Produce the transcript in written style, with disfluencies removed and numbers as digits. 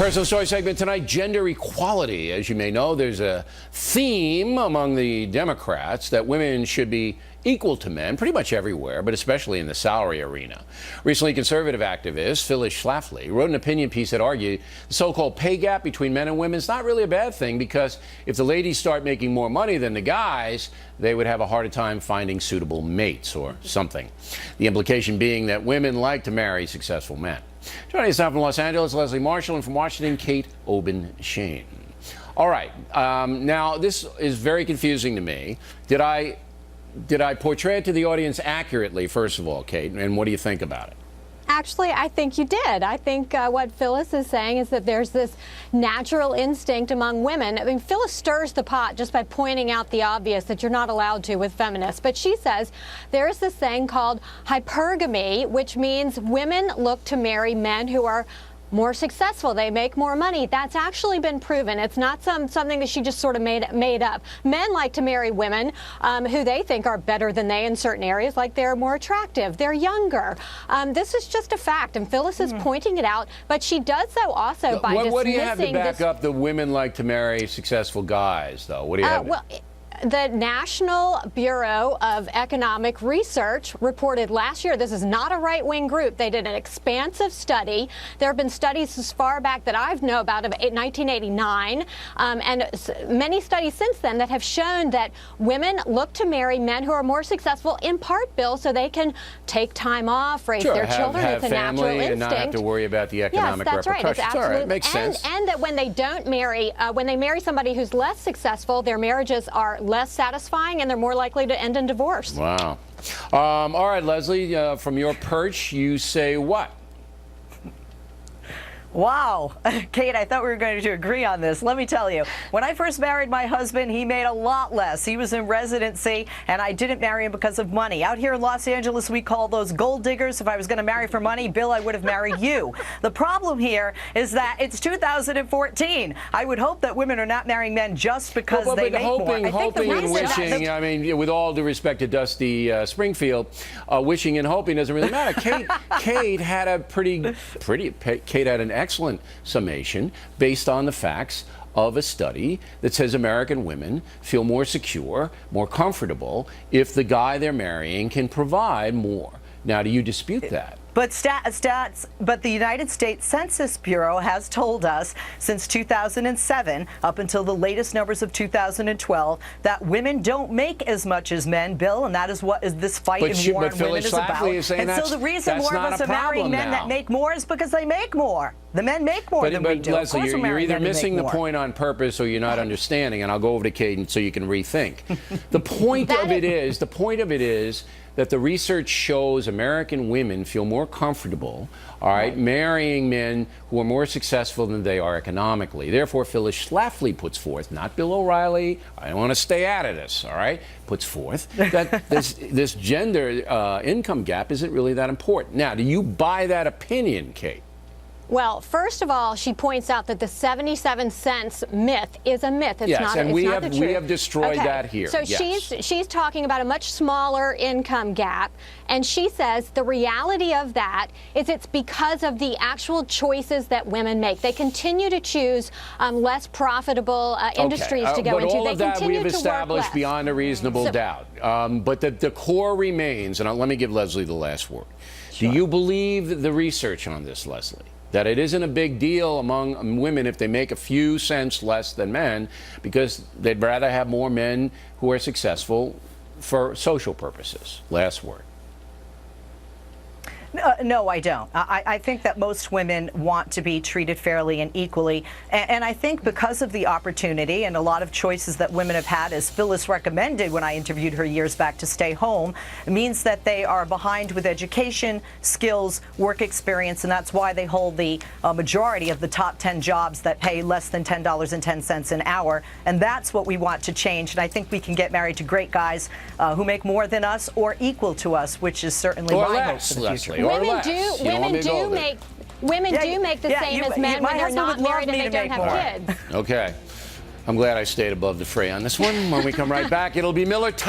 Personal Story segment tonight, gender equality. As you may know, there's a theme among the Democrats that women should be equal to men pretty much everywhere, but especially in the salary arena. Recently, conservative activist Phyllis Schlafly wrote an opinion piece that argued the so-called pay gap between men and women is not really a bad thing, because if the ladies start making more money than the guys, they would have a harder time finding suitable mates or something. The implication being that women like to marry successful men. Joining us now from Los Angeles, Leslie Marshall, and from Washington, Kate Obin-Shane. All right, now this is very confusing to me. Did I portray it to the audience accurately, first of all, Kate, and what do you think about it? Actually, I think you did. I think what Phyllis is saying is that there's this natural instinct among women. I mean, Phyllis stirs the pot just by pointing out the obvious that you're not allowed to with feminists. But she says there's this thing called hypergamy, which means women look to marry men who are more successful. They make more money. That's actually been proven. It's not something that she just sort of made up. Men like to marry women who they think are better than they in certain areas, like they're more attractive, they're younger. This is just a fact, and Phyllis is pointing it out, but she does so also by dismissing. What do you have to back up the women like to marry successful guys, though? What do you have? Well, the National Bureau of Economic Research reported last year, this is not a right-wing group, they did an expansive study. There have been studies as far back that I know about of 1989, and many studies since then that have shown that women look to marry men who are more successful, in part, Bill, so they can take time off, raise their children. Have it's a natural instinct. And not have to worry about the economic repercussions. Right. It's absolutely, all right, makes sense. And that when they don't marry, when they marry somebody who's less successful, their marriages are less satisfying and they're more likely to end in divorce. Wow. All right, Leslie, from your perch, you say what? Wow. Kate, I thought we were going to agree on this. Let me tell you, when I first married my husband, he made a lot less. He was in residency, and I didn't marry him because of money. Out here in Los Angeles, we call those gold diggers. If I was going to marry for money, Bill, I would have married you. The problem here is that it's 2014. I would hope that women are not marrying men just because they make more. Hoping and wishing, I mean, with all due respect to Dusty Springfield, wishing and hoping doesn't really matter. Kate had a Kate had an excellent summation based on the facts of a study that says American women feel more secure, more comfortable if the guy they're marrying can provide more. Now, do you dispute that? But but the United States Census Bureau has told us since 2007, up until the latest numbers of 2012, that women don't make as much as men, Bill, and that is what this fight in war on women is about. And so the reason more of us are marrying men that make more is because they make more. The men make more than we do. Leslie, you're either missing the point on purpose or you're not understanding, and I'll go over to Caden so you can rethink. The point of it is that the research shows American women feel more comfortable, all right, marrying men who are more successful than they are economically. Therefore, Phyllis Schlafly puts forth, not Bill O'Reilly, I don't want to stay out of this, all right, puts forth that this gender income gap isn't really that important. Now, do you buy that opinion, Kate? Well, first of all, she points out that the 77 cents myth is a myth. It's yes, not, and it's we not have the truth. We have destroyed that here. So yes. she's talking about a much smaller income gap, and she says the reality of that is it's because of the actual choices that women make. They continue to choose less profitable industries to go into. All of that we have established beyond a reasonable doubt. But the core remains, and let me give Leslie the last word. Sure. Do you believe the research on this, Leslie? That it isn't a big deal among women if they make a few cents less than men, because they'd rather have more men who are successful for social purposes. Last word. No, I don't. I think that most women want to be treated fairly and equally. And I think because of the opportunity and a lot of choices that women have had, as Phyllis recommended when I interviewed her years back, to stay home, means that they are behind with education, skills, work experience, and that's why they hold the majority of the top 10 jobs that pay less than $10.10 an hour. And that's what we want to change. And I think we can get married to great guys who make more than us or equal to us, which is certainly my hope for the future. Women do make the same as men when they're not married and they don't have kids. Okay. I'm glad I stayed above the fray on this one. When we come right back, it'll be Miller time.